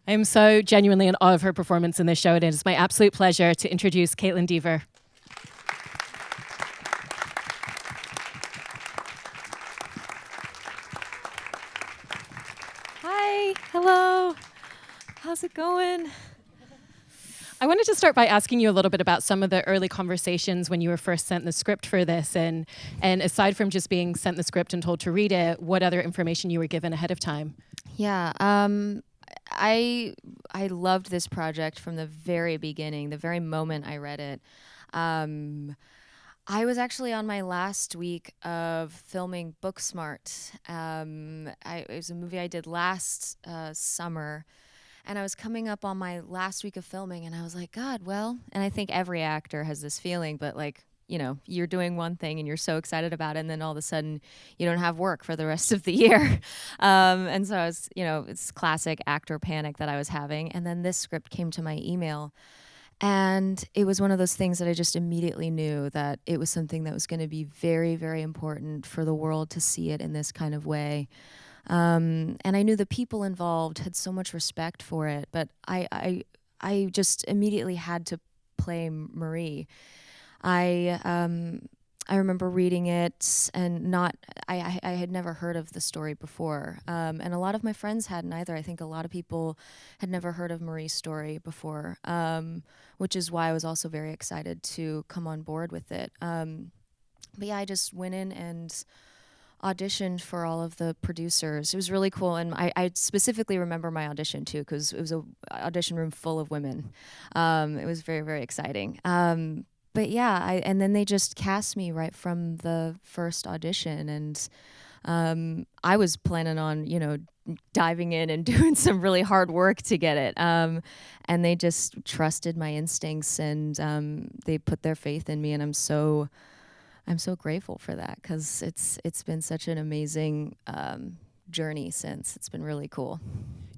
I am so genuinely in awe of her performance in this show. It is my absolute pleasure to introduce Kaitlyn Dever. Hi, hello. How's it going? I wanted to start by asking you a little bit about some of the early conversations when you were first sent the script for this, and aside from just being sent the script and told to read it, what other information you were given ahead of time? Yeah, I loved this project from the very beginning, the very moment I read it. I was actually on my last week of filming Booksmart. It was a movie I did last summer. And I was coming up on my last week of filming, and I was like, God, well, and I think every actor has this feeling, but like, you know, you're doing one thing and you're so excited about it, and then all of a sudden you don't have work for the rest of the year. And so I was, you know, it's classic actor panic that I was having. And then this script came to my email, and it was one of those things that I just immediately knew that it was something that was going to be very, very important for the world to see it in this kind of way. And I knew the people involved had so much respect for it, but I just immediately had to play Marie. I remember reading it and I had never heard of the story before, and a lot of my friends hadn't either. I think a lot of people had never heard of Marie's story before, which is why I was also very excited to come on board with it. But yeah, I just went in and auditioned for all of the producers. It was really cool, and I specifically remember my audition too, because it was an audition room full of women. It was very, very exciting. But yeah, and then they just cast me right from the first audition, and I was planning on, you know, diving in and doing some really hard work to get it. And they just trusted my instincts, and they put their faith in me, and I'm so grateful for that, because it's been such an amazing journey since. It's been really cool.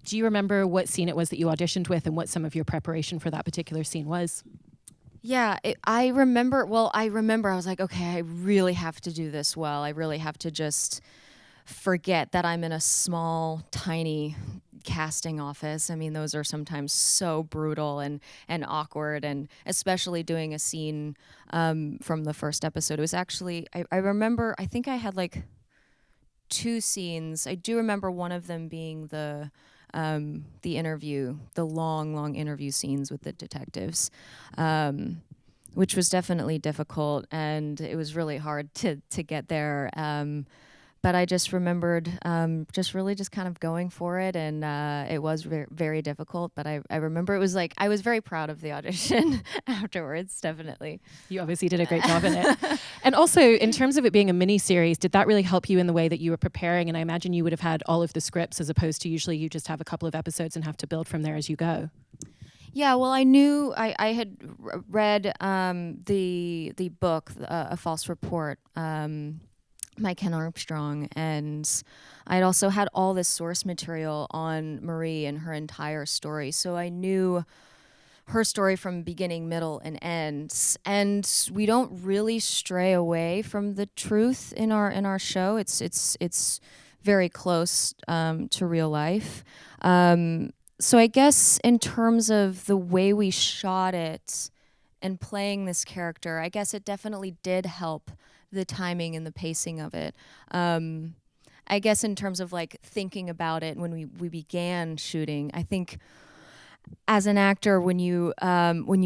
Do you remember what scene it was that you auditioned with and what some of your preparation for that particular scene was? Yeah, I remember I was like, okay, I really have to do this well. I really have to just forget that I'm in a small, tiny casting office. I mean, those are sometimes so brutal and awkward, and especially doing a scene from the first episode. It was actually, I remember, I think I had like 2 scenes. I do remember one of them being the interview, the long interview scenes with the detectives, which was definitely difficult, and it was really hard to get there. But I just remembered just kind of going for it, and it was very, very difficult. But I remember it was like, I was very proud of the audition afterwards, definitely. You obviously did a great job in it. And also, in terms of it being a mini-series, did that really help you in the way that you were preparing? And I imagine you would have had all of the scripts, as opposed to usually you just have a couple of episodes and have to build from there as you go. Yeah, well, I knew I had read the book, A False Report, by Ken Armstrong, and I'd also had all this source material on Marie and her entire story, so I knew her story from beginning, middle, and end. And we don't really stray away from the truth in our show. It's very close to real life. So I guess in terms of the way we shot it and playing this character, I guess it definitely did help the timing and the pacing of it. I guess in terms of like thinking about it when we began shooting, I think as an actor, when you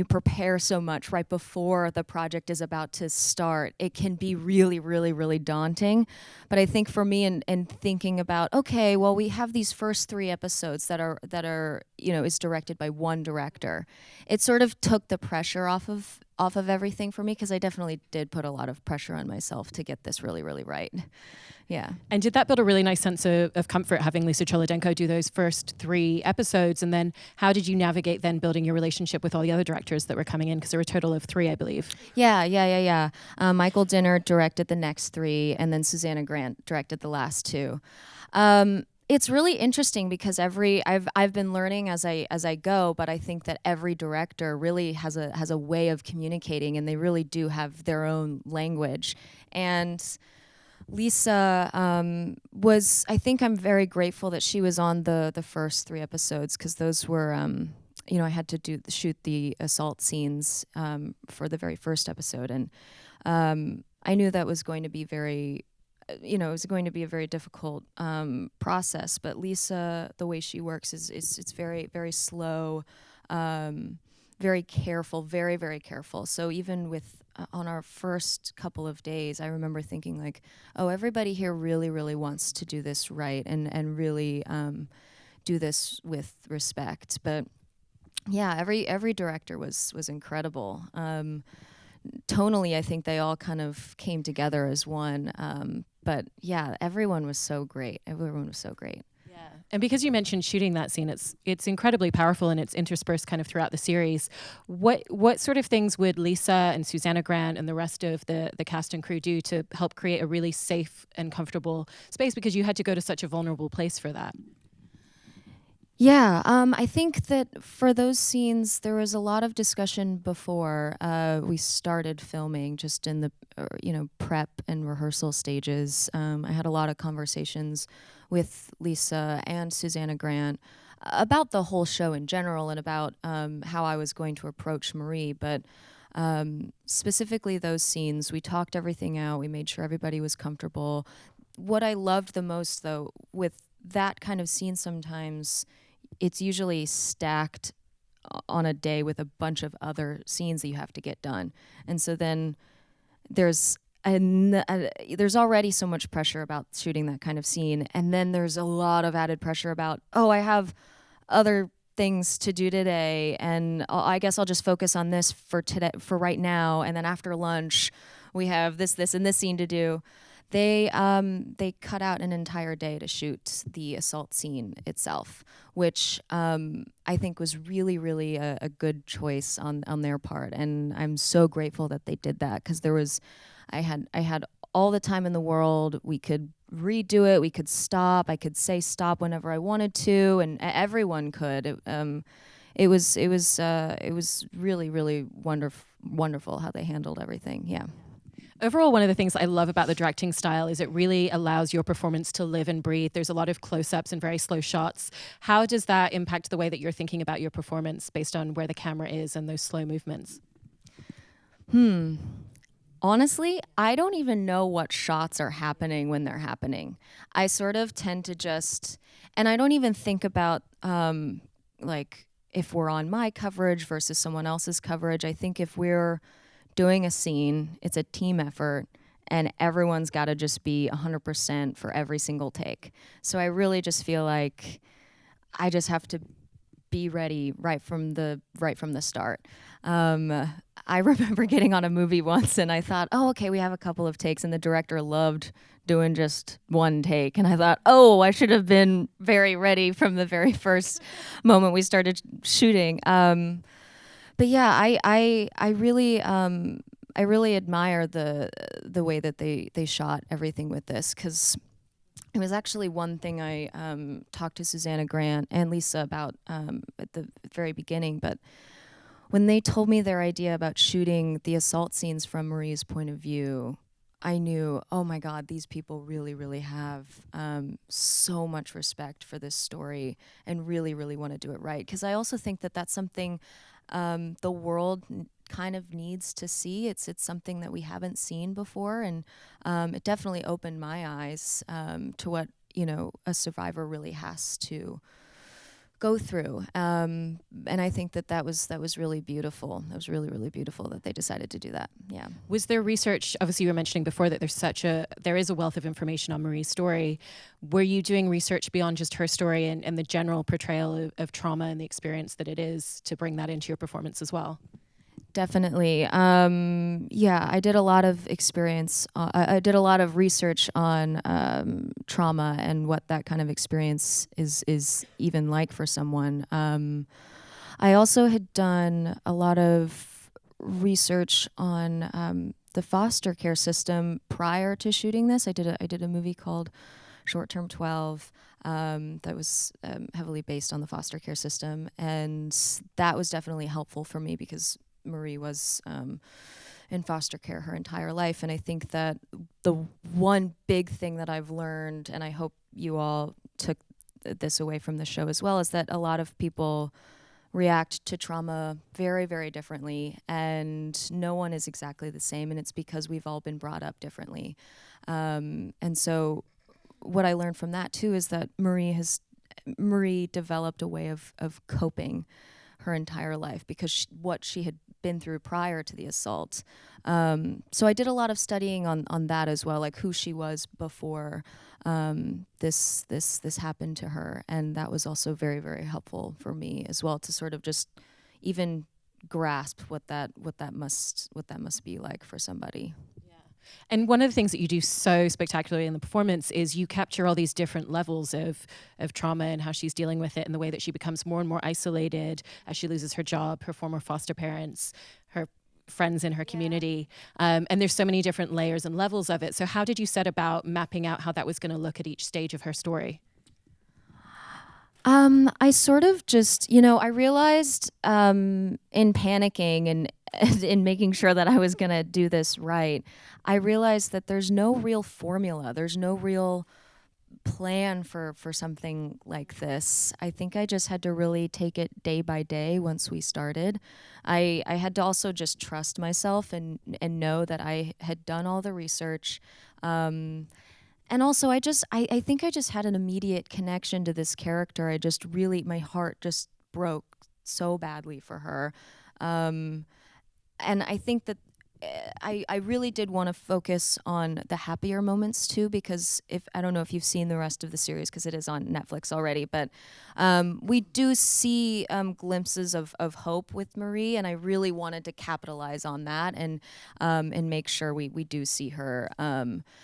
prepare so much right before the project is about to start, it can be really, really, really daunting. But I think for me, and thinking about, okay, well, we have these first 3 episodes that are you know, is directed by one director. It sort of took the pressure off of everything for me, because I definitely did put a lot of pressure on myself to get this really, really right. Yeah. And did that build a really nice sense of comfort, having Lisa Cholodenko do those first 3 episodes? And then how did you navigate then building your relationship with all the other directors that were coming in? Because there were a total of 3, I believe. Yeah. Michael Dinner directed the next 3, and then Susanna Grant directed the last 2. It's really interesting, because I've been learning as I go, but I think that every director really has a way of communicating, and they really do have their own language. And Lisa I think I'm very grateful that she was on the first 3 episodes, because those were, I had to shoot the assault scenes for the very first episode, and I knew that was going to be it was going to be a very difficult process. But Lisa, the way she works is it's very, very slow, very careful, very, very careful. So even with on our first couple of days, I remember thinking like, oh, everybody here really, really wants to do this right, and really do this with respect. But yeah, every director was incredible. Tonally, I think they all kind of came together as one. But yeah, everyone was so great. Everyone was so great. Yeah. And because you mentioned shooting that scene, it's incredibly powerful, and it's interspersed kind of throughout the series. What sort of things would Lisa and Susanna Grant and the rest of the cast and crew do to help create a really safe and comfortable space? Because you had to go to such a vulnerable place for that. Yeah, I think that for those scenes, there was a lot of discussion before we started filming, just in the prep and rehearsal stages. I had a lot of conversations with Lisa and Susanna Grant about the whole show in general, and about how I was going to approach Marie. But specifically those scenes, we talked everything out. We made sure everybody was comfortable. What I loved the most, though, with that kind of scene, sometimes it's usually stacked on a day with a bunch of other scenes that you have to get done. And so then there's already so much pressure about shooting that kind of scene, and then there's a lot of added pressure about, oh, I have other things to do today, and I guess I'll just focus on this for today, for right now, and then after lunch we have this and this scene to do. They cut out an entire day to shoot the assault scene itself, which I think was really, really a good choice on their part, and I'm so grateful that they did that, because I had all the time in the world. We could redo it, we could stop, I could say stop whenever I wanted to, and everyone could. It was really, really wonderful how they handled everything. Yeah. Overall, one of the things I love about the directing style is it really allows your performance to live and breathe. There's a lot of close-ups and very slow shots. How does that impact the way that you're thinking about your performance based on where the camera is and those slow movements? Honestly, I don't even know what shots are happening when they're happening. I sort of tend to and I don't even think about like if we're on my coverage versus someone else's coverage. I think if we're doing a scene, it's a team effort, and everyone's got to just be 100% for every single take. So I really just feel like I just have to be ready right from the start. I remember getting on a movie once, and I thought, oh, okay, we have a couple of takes, and the director loved doing just one take, and I thought, oh, I should have been very ready from the very first moment we started shooting. But yeah, I really admire the way that they shot everything with this, because it was actually one thing I talked to Susanna Grant and Lisa about at the very beginning. But when they told me their idea about shooting the assault scenes from Marie's point of view, I knew, oh my God, these people really, really have so much respect for this story and really, really want to do it right. Because I also think that that's something the world kind of needs to see. It's something that we haven't seen before, and it definitely opened my eyes to what a survivor really has to go through. And I think that was really beautiful. That was really, really beautiful that they decided to do that. Yeah. Was there research? Obviously, you were mentioning before that there is a wealth of information on Marie's story. Were you doing research beyond just her story and the general portrayal of trauma and the experience that it is to bring that into your performance as well? Definitely. Yeah, I did a lot of I did a lot of research on trauma and what that kind of experience is even like for someone. I also had done a lot of research on the foster care system prior to shooting this. I did a movie called Short Term 12 that was heavily based on the foster care system, and that was definitely helpful for me because Marie was in foster care her entire life. And I think that the one big thing that I've learned, and I hope you all took this away from the show as well, is that a lot of people react to trauma very, very differently, and no one is exactly the same, and it's because we've all been brought up differently. And so what I learned from that too is that Marie developed a way of coping her entire life because what she had been through prior to the assault. So I did a lot of studying on that as well, like who she was before this happened to her, and that was also very, very helpful for me as well to sort of just even grasp what that must be like for somebody. And one of the things that you do so spectacularly in the performance is you capture all these different levels of trauma and how she's dealing with it, and the way that she becomes more and more isolated as she loses her job, her former foster parents, her friends in her community. And there's so many different layers and levels of it. So how did you set about mapping out how that was going to look at each stage of her story? I sort of just, I realized in panicking and in making sure that I was going to do this right, I realized that there's no real formula. There's no real plan for something like this. I think I just had to really take it day by day once we started. I had to also just trust myself and know that I had done all the research. And also, I think I just had an immediate connection to this character. My heart just broke so badly for her. And I think that I really did want to focus on the happier moments too, because I don't know if you've seen the rest of the series because it is on Netflix already, but we do see glimpses of hope with Marie, and I really wanted to capitalize on that and make sure we do see her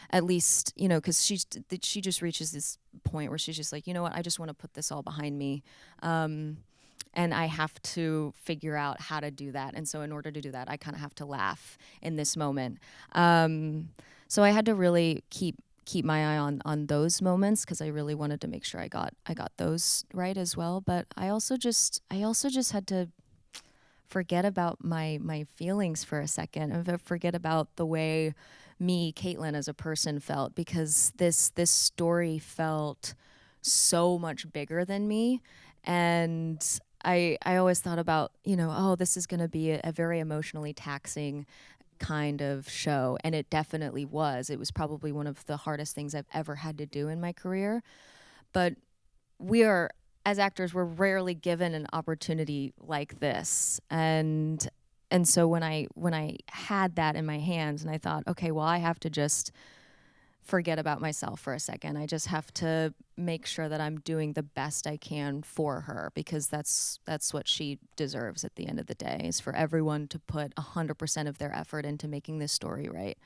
at least, because she just reaches this point where she's just like, you know what, I just want to put this all behind me. And I have to figure out how to do that. And so in order to do that, I kind of have to laugh in this moment. So I had to really keep my eye on those moments because I really wanted to make sure I got those right as well. But I also just had to forget about my feelings for a second and forget about the way me, Kaitlyn, as a person felt, because this story felt so much bigger than me. And I always thought about, this is going to be a very emotionally taxing kind of show. And it definitely was. It was probably one of the hardest things I've ever had to do in my career. But as actors, we're rarely given an opportunity like this. And so when I had that in my hands and I thought, okay, well, I have to just forget about myself for a second. I just have to make sure that I'm doing the best I can for her, because that's what she deserves at the end of the day, is for everyone to put 100% of their effort into making this story right.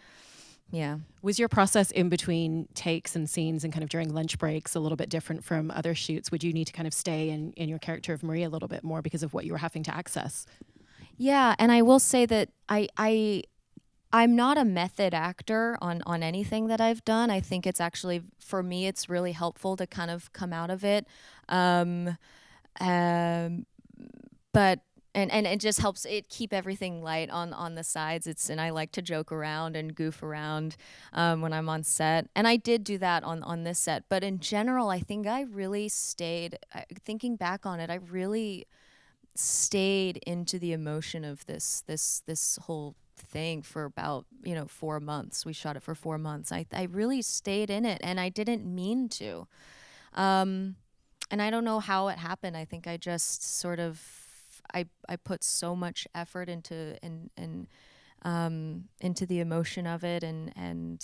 Yeah. Was your process in between takes and scenes and kind of during lunch breaks a little bit different from other shoots? Would you need to kind of stay in your character of Marie a little bit more because of what you were having to access? Yeah, and I will say that I'm not a method actor on anything that I've done. I think it's actually, for me, it's really helpful to kind of come out of it. But it just helps it keep everything light on the sides. And I like to joke around and goof around when I'm on set. And I did do that on this set. But in general, I think I really stayed, thinking back on it, I really stayed into the emotion of this whole thing for about 4 months. We shot it for 4 months. I really stayed in it, and I didn't mean to. And I don't know how it happened. I think I just sort of I put so much effort into the emotion of it, and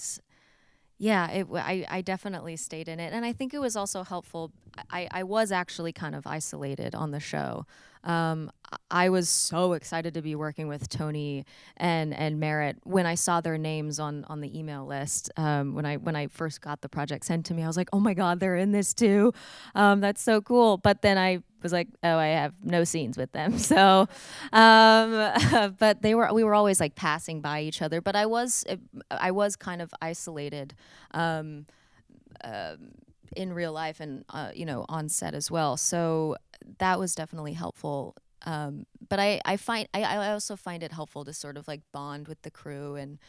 yeah, I definitely stayed in it. And I think it was also helpful. I was actually kind of isolated on the show. I was so excited to be working with Tony and Merritt when I saw their names on the email list. When I first got the project sent to me, I was like, oh my God, they're in this too. That's so cool. But then I was like, oh, I have no scenes with them. So, but we were always like passing by each other. But I was kind of isolated in real life and on set as well. So that was definitely helpful But I also find it helpful to sort of like bond with the crew, and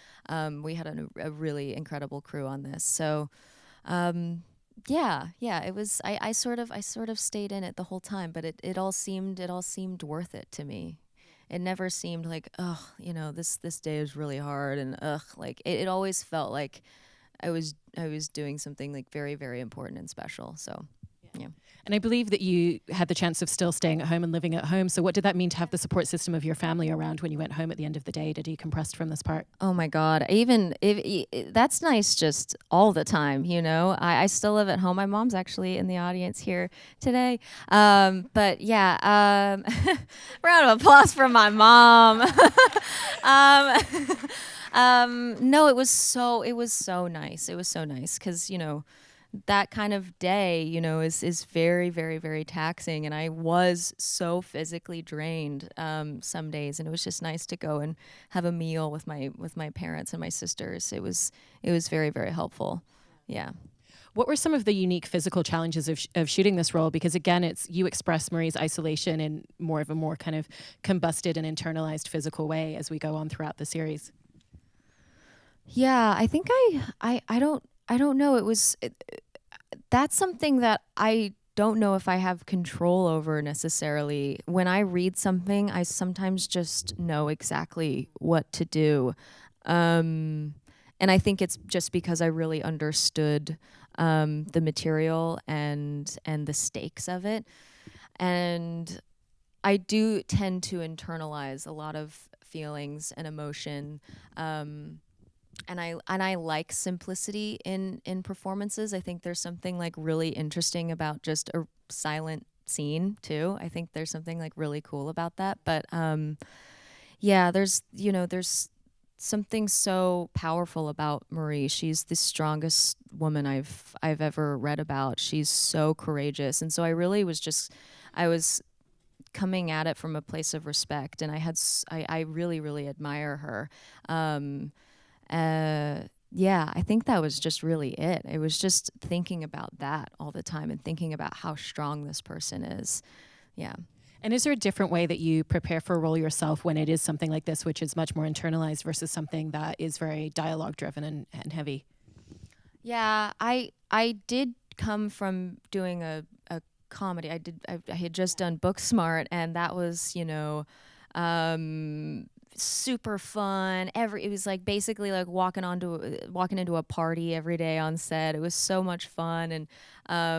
we had a really incredible crew on this. So yeah, it was. I sort of stayed in it the whole time, but it all seemed worth it to me. It never seemed like, ugh, this day is really hard, and ugh, like it always felt like I was doing something like very, very important and special. So yeah. And I believe that you had the chance of still staying at home and living at home. So what did that mean to have the support system of your family around when you went home at the end of the day to decompress from this part? Oh my God. Even if that's nice just all the time, I still live at home. My mom's actually in the audience here today. But yeah, round of applause for my mom. No, it was so nice. It was so nice because, that kind of day, is very, very, very taxing. And I was so physically drained some days. And it was just nice to go and have a meal with my parents and my sisters. It was very, very helpful. Yeah. What were some of the unique physical challenges of shooting this role? Because again, you express Marie's isolation in more of a kind of combusted and internalized physical way as we go on throughout the series. Yeah, I think I don't know. That's something that I don't know if I have control over necessarily. When I read something, I sometimes just know exactly what to do. And I think it's just because I really understood the material and the stakes of it. And I do tend to internalize a lot of feelings and emotion. And I like simplicity in performances. I think there's something like really interesting about just a silent scene too. I think there's something like really cool about that. But yeah, there's something so powerful about Marie. She's the strongest woman I've ever read about. She's so courageous, and so I was coming at it from a place of respect, and I really, really admire her. Yeah, I think that was just really it. It was just thinking about that all the time and thinking about how strong this person is. Yeah. And is there a different way that you prepare for a role yourself when it is something like this, which is much more internalized versus something that is very dialogue driven and heavy? Yeah, I did come from doing a comedy. I had just done Booksmart, and that was, super fun. It was like basically like walking into a party every day on set. It was so much fun, and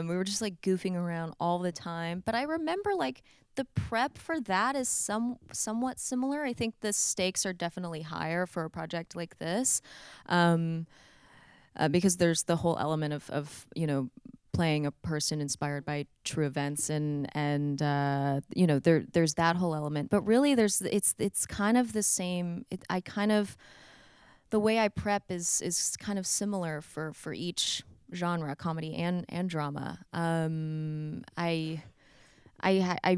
we were just like goofing around all the time. But I remember like the prep for that is somewhat similar. I think the stakes are definitely higher for a project like this, because there's the whole element of playing a person inspired by true events, and there's that whole element. But really it's kind of the same. The way I prep is kind of similar for each genre, comedy and drama. I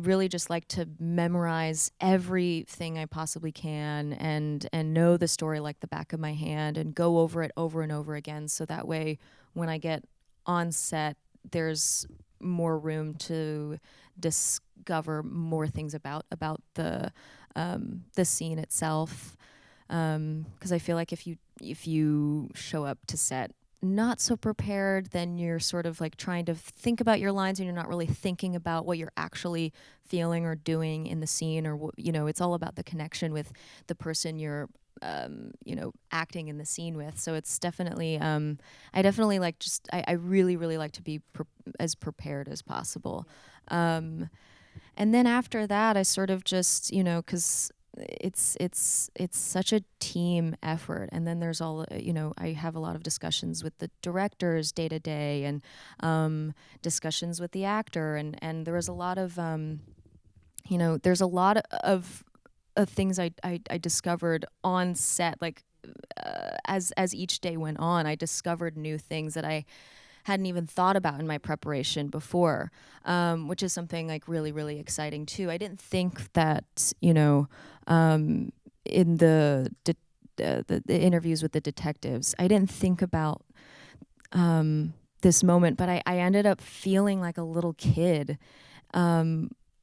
really just like to memorize everything I possibly can and know the story like the back of my hand and go over it over and over again, so that way when I get on set, there's more room to discover more things about the scene itself. Because I feel like if you show up to set not so prepared, then you're sort of like trying to think about your lines and you're not really thinking about what you're actually feeling or doing in the scene, or it's all about the connection with the person you're acting in the scene with. So it's definitely I definitely like I really, really like to be as prepared as possible. And then after that I sort of just because it's such a team effort, and then there's all I have a lot of discussions with the directors day to day, and discussions with the actor, and there was a lot of there's a lot of things I discovered on set, like as each day went on. I discovered new things that I hadn't even thought about in my preparation before, which is something like really, really exciting too. I didn't think that, in the interviews with the detectives, I didn't think about this moment, but I ended up feeling like a little kid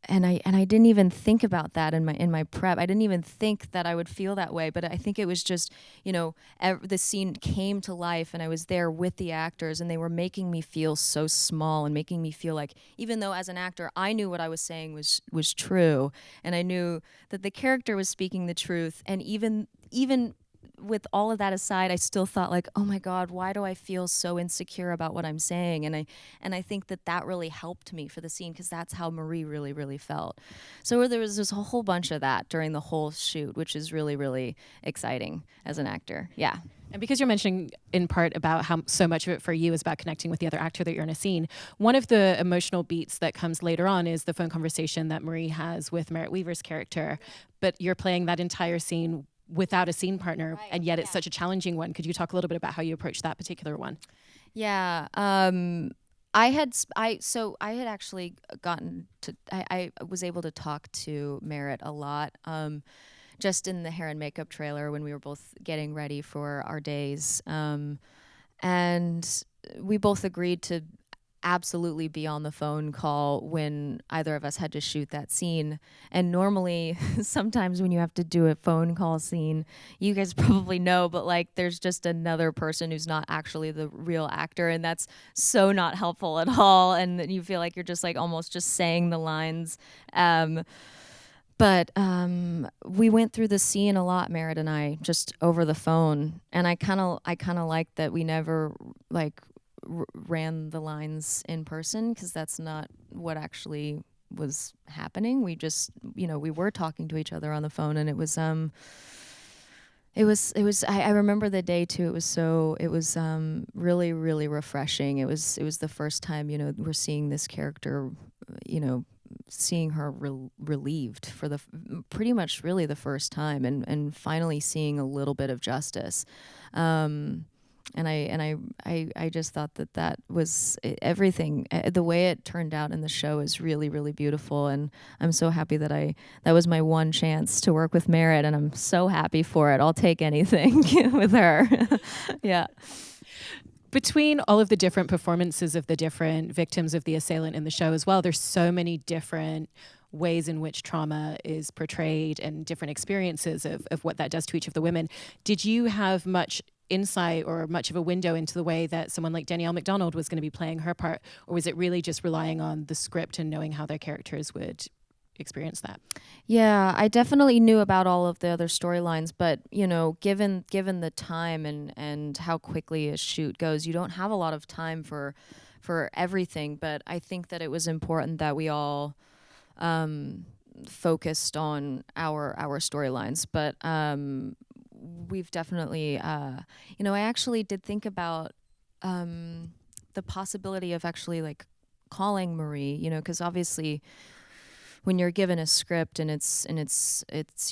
I didn't even think about that in my prep. I didn't even think that I would feel that way, but I think it was just, the scene came to life, and I was there with the actors, and they were making me feel so small and making me feel like, even though as an actor I knew what I was saying was true, and I knew that the character was speaking the truth, and even with all of that aside, I still thought like, oh my God, why do I feel so insecure about what I'm saying? And I think that really helped me for the scene, because that's how Marie really, really felt. So there was this whole bunch of that during the whole shoot, which is really, really exciting as an actor. Yeah. And because you're mentioning in part about how so much of it for you is about connecting with the other actor that you're in a scene, one of the emotional beats that comes later on is the phone conversation that Marie has with Merritt Weaver's character. But you're playing that entire scene without a scene partner, right, and yet it's such a challenging one. Could you talk a little bit about how you approached that particular one? Yeah. I had actually I was able to talk to Merritt a lot, just in the hair and makeup trailer when we were both getting ready for our days. And we both agreed to absolutely be on the phone call when either of us had to shoot that scene. And normally, sometimes when you have to do a phone call scene, you guys probably know, but like there's just another person who's not actually the real actor, and that's so not helpful at all. And you feel like you're just like almost just saying the lines. But we went through the scene a lot, Merritt and I, just over the phone. And I kind of like that we never like ran the lines in person, because that's not what actually was happening. We just, we were talking to each other on the phone, and it was I remember the day too. It was really, really refreshing. It was the first time, we're seeing this character, seeing her relieved for pretty much really the first time, and finally seeing a little bit of justice. And I just thought that was everything. The way it turned out in the show is really, really beautiful, and I'm so happy that was my one chance to work with Merritt, and I'm so happy for it. I'll take anything with her. Yeah. Between all of the different performances of the different victims of the assailant in the show as well, there's so many different ways in which trauma is portrayed and different experiences of what that does to each of the women. Did you have much insight or much of a window into the way that someone like Danielle MacDonald was going to be playing her part, or was it really just relying on the script and knowing how their characters would experience that? Yeah, I definitely knew about all of the other storylines, but given the time and how quickly a shoot goes, you don't have a lot of time for everything. But I think that it was important that we all focused on our storylines. But we've definitely, I actually did think about the possibility of actually like calling Marie, because obviously when you're given a script and it's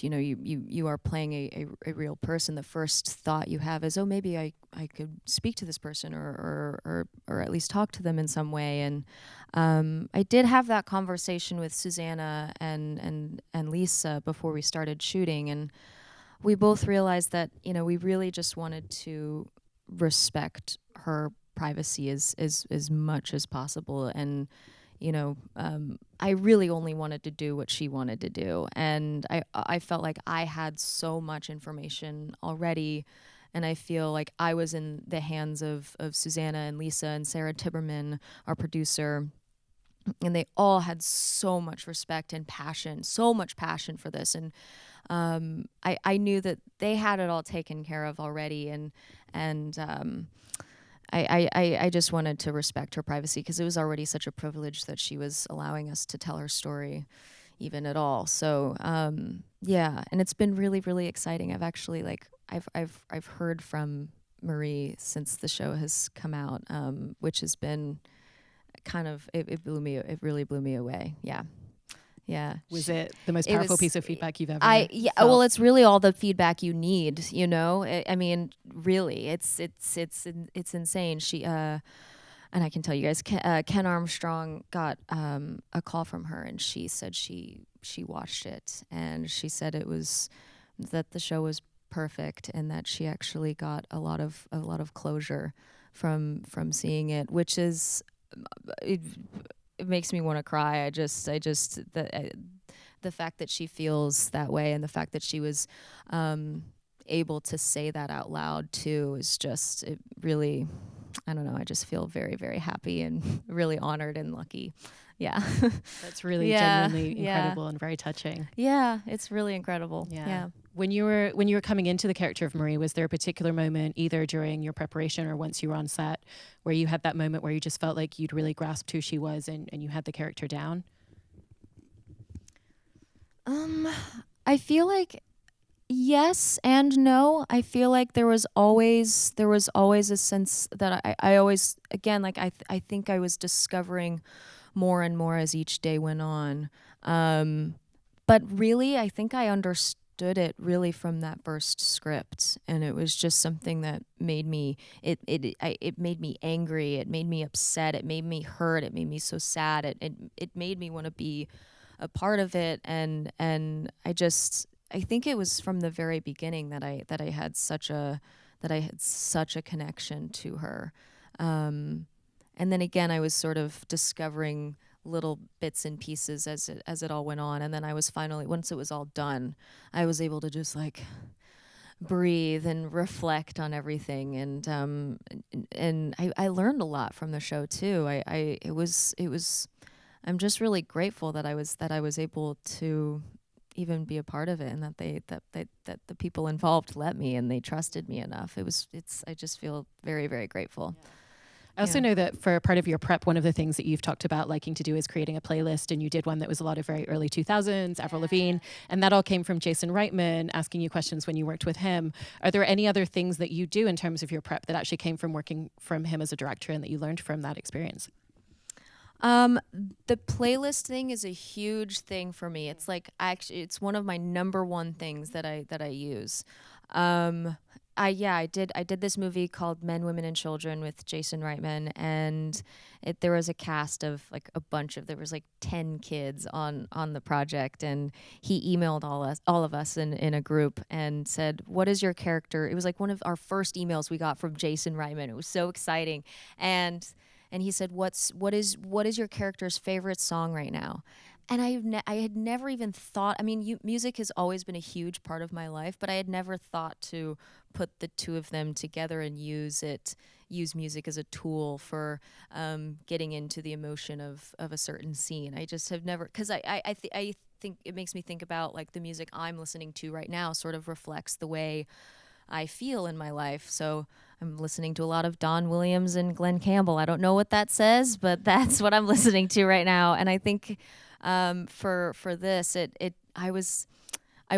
you are playing a real person, the first thought you have is, oh, maybe I could speak to this person or at least talk to them in some way. And I did have that conversation with Susanna and Lisa before we started shooting, and we both realized that we really just wanted to respect her privacy as much as possible. And I really only wanted to do what she wanted to do. And I felt like I had so much information already, and I feel like I was in the hands of Susanna and Lisa and Sarah Tiberman, our producer, and they all had so much respect and passion, so much passion for this. And I knew that they had it all taken care of already, and I just wanted to respect her privacy, because it was already such a privilege that she was allowing us to tell her story even at all. So yeah, and it's been really, really exciting. I've actually I've heard from Marie since the show has come out, which has been kind of it really blew me away. Yeah. Yeah. Was it the most powerful piece of feedback you've ever felt? Well, it's really all the feedback you need, I mean, really, it's insane. She and I can tell you guys, Ken Armstrong got a call from her, and she said she watched it, and she said that the show was perfect, and that she actually got a lot of closure from seeing it, which is it makes me want to cry. The fact that she feels that way, and the fact that she was able to say that out loud too, is just, it really, I don't know, I just feel very, very happy and really honored and lucky. Yeah. That's really Yeah, genuinely yeah. incredible and very touching. Yeah, it's really incredible. Yeah. Yeah. When you were coming into the character of Marie, was there a particular moment, either during your preparation or once you were on set, where you had that moment where you just felt like you'd really grasped who she was and you had the character down? I feel like yes and no. I feel like there was always a sense that I always, again, like I think I was discovering more and more as each day went on. But really, I think I understood it really from that first script, and it was just something that made me it made me angry, it made me upset, it made me hurt, it made me so sad, it made me want to be a part of it, and I think it was from the very beginning that I had such a connection to her. And then again, I was sort of discovering little bits and pieces as it all went on, and then I was finally, once it was all done, I was able to just like breathe and reflect on everything, and I learned a lot from the show too. It was I'm just really grateful that I was able to even be a part of it, and that the people involved let me, and they trusted me enough. I just feel very, very grateful. Yeah. I also know that for part of your prep, one of the things that you've talked about liking to do is creating a playlist, and you did one that was a lot of very early 2000s, Avril Lavigne, and that all came from Jason Reitman asking you questions when you worked with him. Are there any other things that you do in terms of your prep that actually came from working from him as a director and that you learned from that experience? The playlist thing is a huge thing for me. It's like it's one of my number one things that I use. I did this movie called Men, Women, and Children with Jason Reitman, and there was a cast of like there was like 10 kids on the project, and he emailed all of us in a group and said, "What is your character?" It was like one of our first emails we got from Jason Reitman. It was so exciting, and he said, "What is your character's favorite song right now?" And I had never even thought. I mean, music has always been a huge part of my life, but I had never thought to put the two of them together and use music as a tool for getting into the emotion of a certain scene. I just have never, because I think it makes me think about like the music I'm listening to right now sort of reflects the way I feel in my life. So I'm listening to a lot of Don Williams and Glenn Campbell. I don't know what that says, but that's what I'm listening to right now. And I think for this, I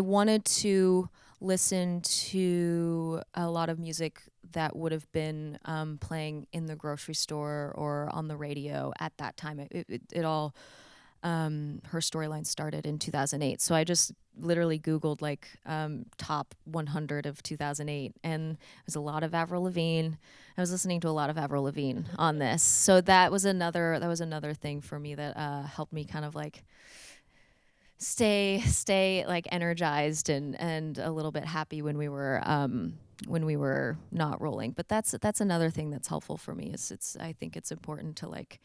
wanted to listen to a lot of music that would have been playing in the grocery store or on the radio at that time. It all her storyline started in 2008. So I just literally Googled like top 100 of 2008, and it was a lot of Avril Lavigne. I was listening to a lot of Avril Lavigne on this. So that was another thing for me that helped me kind of like stay like energized and a little bit happy when we were not rolling. But that's another thing that's helpful for me. I think it's important to like,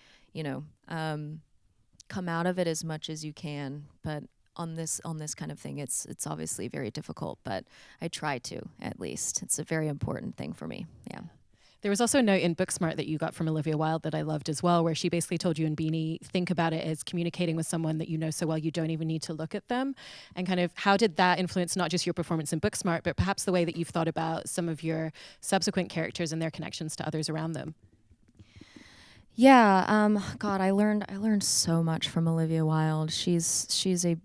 come out of it as much as you can, but on this kind of thing, it's obviously very difficult, but I try to, at least. It's a very important thing for me. Yeah. There was also a note in Booksmart that you got from Olivia Wilde that I loved as well, where she basically told you and Beanie, think about it as communicating with someone that you know so well you don't even need to look at them. And kind of how did that influence not just your performance in Booksmart, but perhaps the way that you've thought about some of your subsequent characters and their connections to others around them? Yeah, God, I learned so much from Olivia Wilde. She's a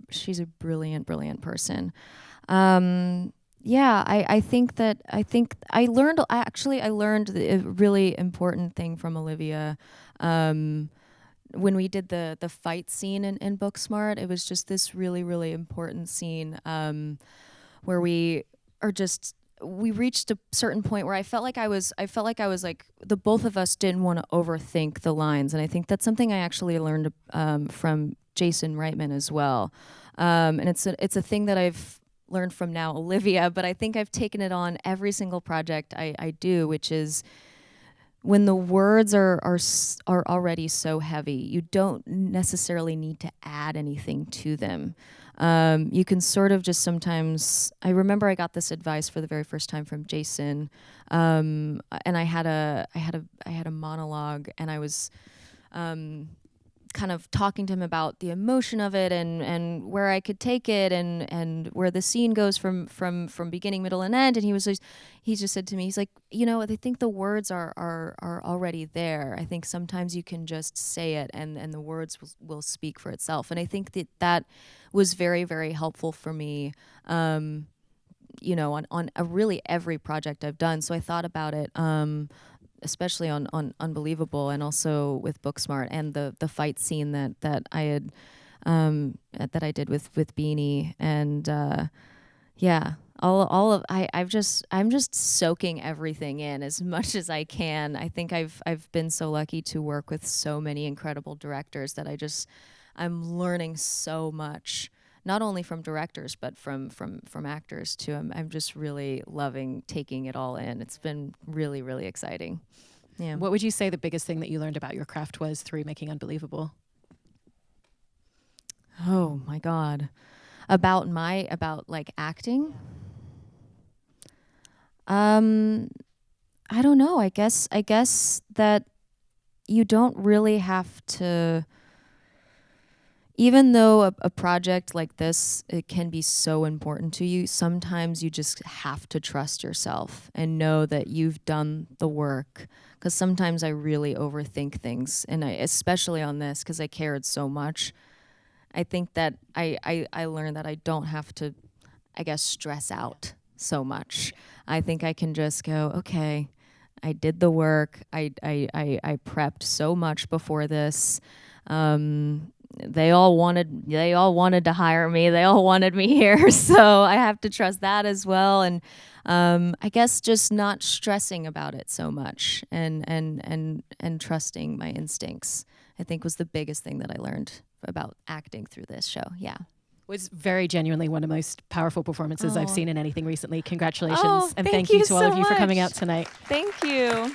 brilliant person. Yeah, I think I learned a really important thing from Olivia. When we did the fight scene in Booksmart, it was just this really, really important scene where we reached a certain point where I felt like I was like, the both of us didn't want to overthink the lines, and I think that's something I actually learned from Jason Reitman as well. And it's a thing that I've learned from now Olivia, but I think I've taken it on every single project I do, which is when the words are already so heavy, you don't necessarily need to add anything to them. You can sort of just sometimes. I remember I got this advice for the very first time from Jason, and I had a monologue, and I was kind of talking to him about the emotion of it and where I could take it and where the scene goes from beginning, middle, and end. And he just said to me, he's like, I think the words are already there. I think sometimes you can just say it and the words will speak for itself. And I think that was very, very helpful for me, on a really every project I've done. So I thought about it, especially on Unbelievable, and also with Booksmart, and the fight scene that I had that I did with Beanie, and I'm just soaking everything in as much as I can. I think I've been so lucky to work with so many incredible directors that I'm learning so much. Not only from directors, but from actors too. I'm just really loving taking it all in. It's been really, really exciting. Yeah. What would you say the biggest thing that you learned about your craft was through making Unbelievable? Oh my God. About like acting? I don't know. I guess that you don't really have to. Even though a project like this, it can be so important to you, sometimes you just have to trust yourself and know that you've done the work. Because sometimes I really overthink things, and especially on this, because I cared so much. I think that I learned that I don't have to, I guess, stress out so much. I think I can just go, okay, I did the work. I prepped so much before this. They all wanted to hire me. They all wanted me here. So I have to trust that as well. And I guess just not stressing about it so much and trusting my instincts, I think, was the biggest thing that I learned about acting through this show. Yeah. Was very genuinely one of the most powerful performances I've seen in anything recently. Congratulations. Oh, and thank you to all of you for coming out tonight. Thank you.